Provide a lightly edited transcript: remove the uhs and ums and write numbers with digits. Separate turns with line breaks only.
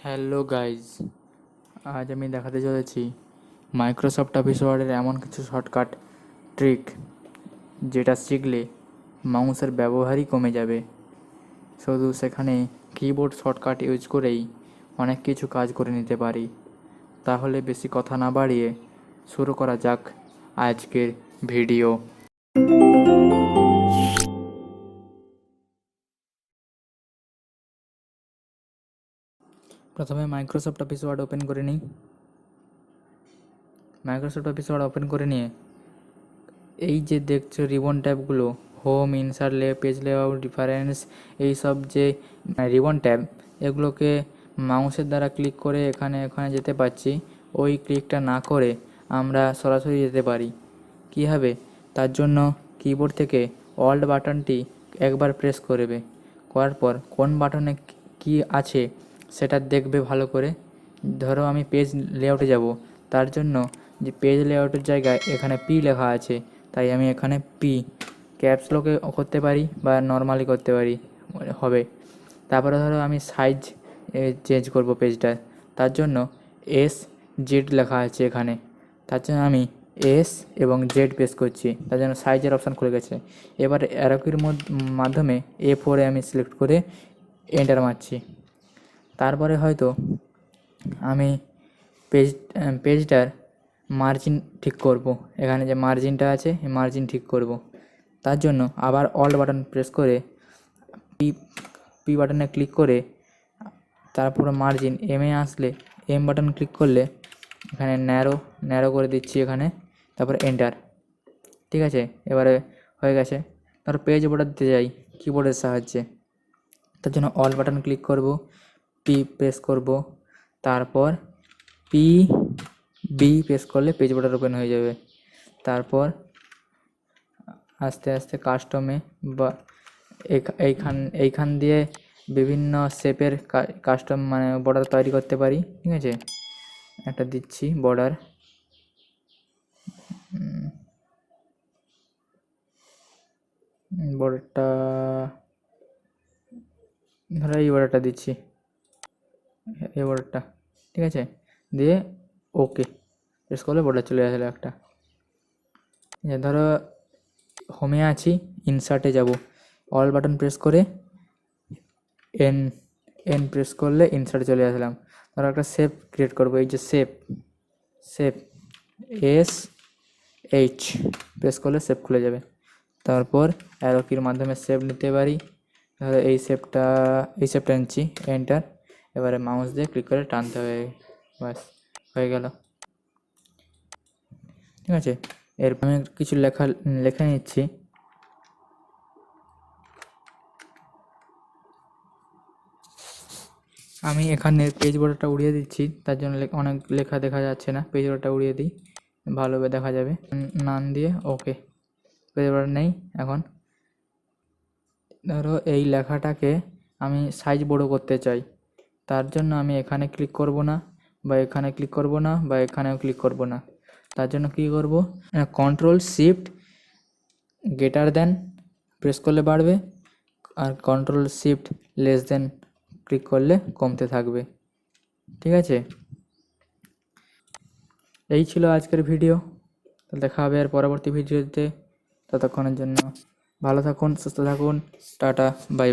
Hello guys, আজ আমি দেখাতে চলেছি মাইক্রোসফট অফিস ওয়ার্ডের এমন কিছু শর্টকাট ট্রিক যেটা শিখলে মাউসের ব্যবহারই কমে যাবে। শুধু সেখানে কিবোর্ড শর্টকাট ইউজ করেই অনেক কিছু কাজ করে নিতে পারি। তাহলে বেশি কথা না বাড়িয়ে শুরু করা যাক আজকের ভিডিও। প্রথমে মাইক্রোসফট অফিস ওয়ার্ড ওপেন করে নিই। মাইক্রোসফট অফিস ওয়ার্ড ওপেন করে নিয়ে এই যে দেখছো রিবন ট্যাবগুলো, home, insert, page layout, reference, এই সব যে রিবন ট্যাব, এগুলোকে মাউসের দ্বারা ক্লিক করে এখানে যেতে পারছি। ওই ক্লিকটা না করে আমরা সরাসরি যেতে পারি। কীভাবে? তার জন্য কিবোর্ড থেকে অল্ট বাটনটি একবার প্রেস করবে, করার পর কোন বাটনে কি আছে সেটা দেখবে ভালো করে। ধরো আমি পেজ লেআউটে যাব, তার জন্য যে পেজ লেআউটের জায়গায় এখানে পি লেখা আছে, তাই আমি এখানে পি ক্যাপস লকে করতে পারি বা নর্মালি করতে পারি, হবে। তারপরে ধরো আমি সাইজ চেঞ্জ করব পেজটার, তার জন্য এস জেড লেখা আছে এখানে, তার জন্য আমি এস এবং জেড প্রেস করছি, তার জন্য সাইজের অপশান খুলে গেছে। এবার অ্যারো কির মাধ্যমে A4 আমি সিলেক্ট করে এন্টার মারছি। তারপরে হয়তো আমি পেজটার মার্জিন ঠিক করব, এখানে যে মার্জিনটা আছে এই মার্জিন ঠিক করব। তার জন্য আবার অল্ট বাটন প্রেস করে পি বাটনে ক্লিক করে তারপর মার্জিন এমে আসলে এম বাটন ক্লিক করলে এখানে ন্যারো করে দিচ্ছি এখানে, তারপর এন্টার। ঠিক আছে, এবারে হয়ে গেছে। তারপর পেজ বর্ডার দিতে যাই কিবোর্ডের সাহায্যে, তার জন্য অল বাটন ক্লিক করব, পি প্রেস করব, তারপর পি বি প্রেস করলে পেজ বর্ডার ওপেন হয়ে যাবে। তারপর আস্তে আস্তে কাস্টমে বা এইখান দিয়ে বিভিন্ন শেপের কাস্টম বর্ডার তৈরি করতে পারি। ঠিক আছে, একটা দিচ্ছি বর্ডার, বর্ডারটা ধরো এই বর্ডারটা দিচ্ছি, এই বর্ডারটা। ঠিক আছে, দিয়ে ওকে প্রেস করলে বর্ডার চলে আসলো একটা। ধরো হোমে আছি, ইনসার্টে যাব, অল বাটন প্রেস করে এন প্রেস করলে ইনসার্টে চলে আসলাম। ধরো একটা শেপ ক্রিয়েট করবো, এই যে শেপ এস এইচ প্রেস করলে শেপ খুলে যাবে। তারপর অ্যারো কির মাধ্যমে শেপ নিতে পারি। ধরো এই শেপটা নিচ্ছি, এন্টার। এবারে মাউস দিয়ে ক্লিক করে টানতে হবে, বাস হয়ে গেল। ঠিক আছে, এরপর আমি কিছু লেখা নিচ্ছি। আমি এখানে পেজ বর্ডারটা উড়িয়ে দিচ্ছি, তার জন্য অনেক লেখা দেখা যাচ্ছে না, পেজ বর্ডারটা উড়িয়ে দিই, ভালোভাবে দেখা যাবে। নান দিয়ে ওকে, পেজ বর্ডার নেই এখন। ধরো এই লেখাটাকে আমি সাইজ বড় করতে চাই, তার জন্য আমি এখানে ক্লিক করব না, বা এখানে ক্লিক করব না, বা এখানেও ক্লিক করব না। তার জন্য কী করব, control shift greater then press করলে বাড়বে, আর control shift less then click করলে কমতে থাকবে। ঠিক আছে, এই ছিল আজকের ভিডিও। তো দেখা হবে আর পরবর্তী ভিডিওতে। ততক্ষণের জন্য ভালো থাকুন, সুস্থ থাকুন, টাটা, বাই বাই।